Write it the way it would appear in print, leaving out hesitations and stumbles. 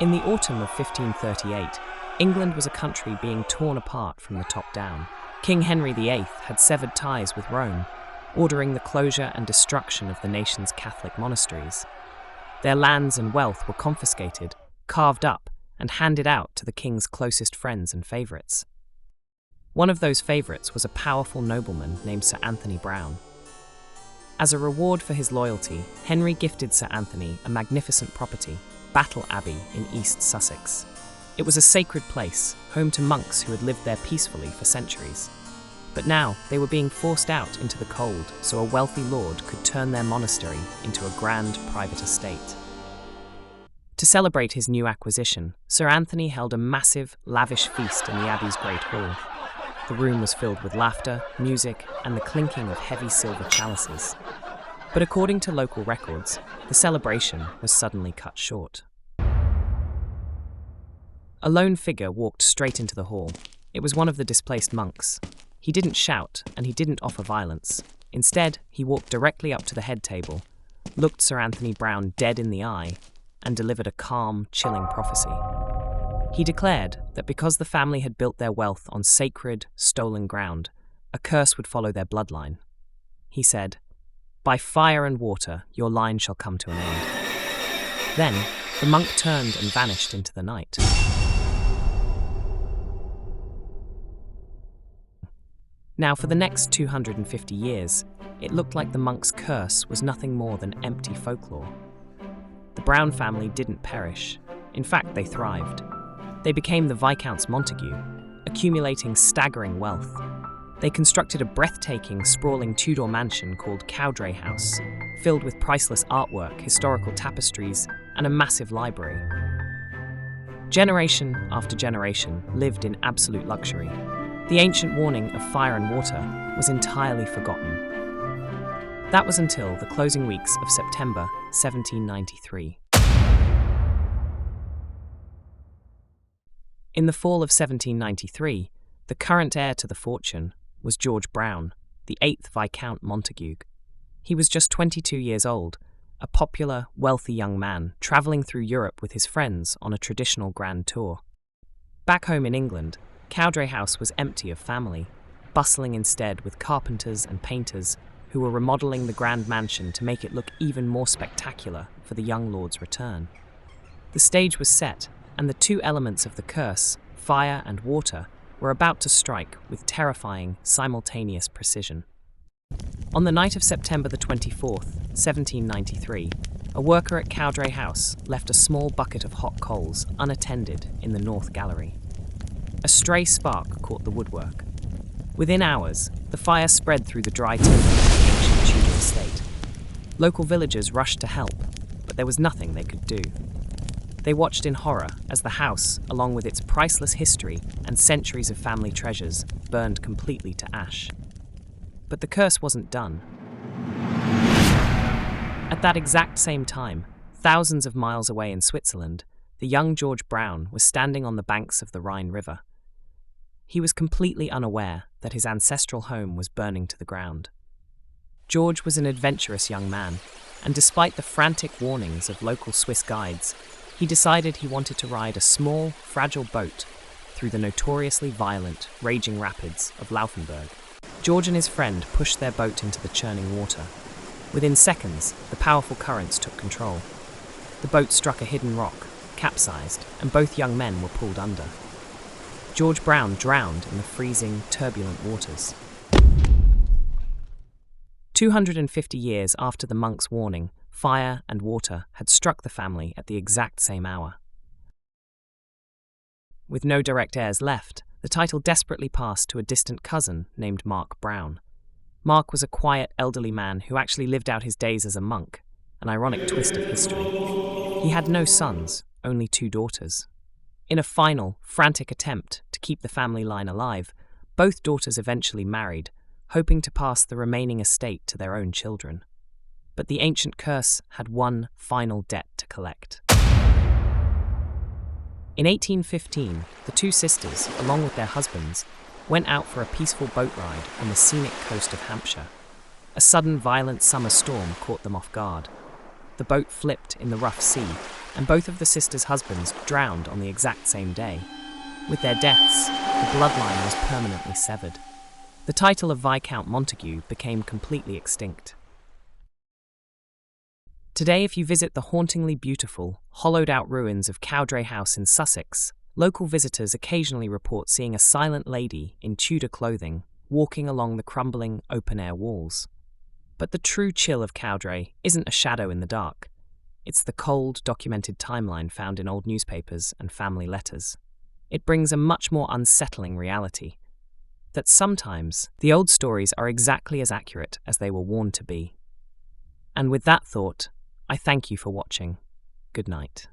In the autumn of 1538, England was a country being torn apart from the top down. King Henry VIII had severed ties with Rome, ordering the closure and destruction of the nation's Catholic monasteries. Their lands and wealth were confiscated, carved up, and handed out to the king's closest friends and favourites. One of those favourites was a powerful nobleman named Sir Anthony Browne. As a reward for his loyalty, Henry gifted Sir Anthony a magnificent property, Battle Abbey in East Sussex. It was a sacred place, home to monks who had lived there peacefully for centuries. But now they were being forced out into the cold so a wealthy lord could turn their monastery into a grand private estate. To celebrate his new acquisition, Sir Anthony held a massive, lavish feast in the Abbey's Great Hall. The room was filled with laughter, music, and the clinking of heavy silver chalices. But according to local records, the celebration was suddenly cut short. A lone figure walked straight into the hall. It was one of the displaced monks. He didn't shout, and he didn't offer violence. Instead, he walked directly up to the head table, looked Sir Anthony Browne dead in the eye, and delivered a calm, chilling prophecy. He declared that because the family had built their wealth on sacred, stolen ground, a curse would follow their bloodline. He said, "By fire and water your line shall come to an end." Then, the monk turned and vanished into the night. Now, for the next 250 years, it looked like the monk's curse was nothing more than empty folklore. The Browne family didn't perish. In fact, they thrived. They became the Viscounts Montague, accumulating staggering wealth. They constructed a breathtaking, sprawling Tudor mansion called Cowdray House, filled with priceless artwork, historical tapestries, and a massive library. Generation after generation lived in absolute luxury. The ancient warning of fire and water was entirely forgotten. That was until the closing weeks of September 1793. In the fall of 1793, the current heir to the fortune was George Browne, the 8th Viscount Montague. He was just 22 years old, a popular, wealthy young man travelling through Europe with his friends on a traditional grand tour. Back home in England, Cowdray House was empty of family, bustling instead with carpenters and painters who were remodelling the grand mansion to make it look even more spectacular for the young lord's return. The stage was set, and the two elements of the curse, fire and water, were about to strike with terrifying, simultaneous precision. On the night of September the 24th, 1793, a worker at Cowdray House left a small bucket of hot coals unattended in the north gallery. A stray spark caught the woodwork. Within hours, the fire spread through the dry timber of the ancient Tudor estate. Local villagers rushed to help, but there was nothing they could do. They watched in horror as the house, along with its priceless history and centuries of family treasures, burned completely to ash. But the curse wasn't done. At that exact same time, thousands of miles away in Switzerland, the young George Browne was standing on the banks of the Rhine River. He was completely unaware that his ancestral home was burning to the ground. George was an adventurous young man, and despite the frantic warnings of local Swiss guides, he decided he wanted to ride a small, fragile boat through the notoriously violent, raging rapids of Laufenburg. George and his friend pushed their boat into the churning water. Within seconds, the powerful currents took control. The boat struck a hidden rock, capsized, and both young men were pulled under. George Browne drowned in the freezing, turbulent waters. 250 years after the monk's warning, fire and water had struck the family at the exact same hour. With no direct heirs left, the title desperately passed to a distant cousin named Mark Browne. Mark was a quiet, elderly man who actually lived out his days as a monk, an ironic twist of history. He had no sons, only 2 daughters. In a final, frantic attempt to keep the family line alive, both daughters eventually married, hoping to pass the remaining estate to their own children. But the ancient curse had one final debt to collect. In 1815, the 2 sisters, along with their husbands, went out for a peaceful boat ride on the scenic coast of Hampshire. A sudden violent summer storm caught them off guard. The boat flipped in the rough sea, and both of the sisters' husbands drowned on the exact same day. With their deaths, the bloodline was permanently severed. The title of Viscount Montague became completely extinct. Today, if you visit the hauntingly beautiful, hollowed-out ruins of Cowdray House in Sussex, local visitors occasionally report seeing a silent lady in Tudor clothing walking along the crumbling, open-air walls. But the true chill of Cowdray isn't a shadow in the dark. It's the cold, documented timeline found in old newspapers and family letters. It brings a much more unsettling reality, that sometimes the old stories are exactly as accurate as they were warned to be. And with that thought, I thank you for watching. Good night.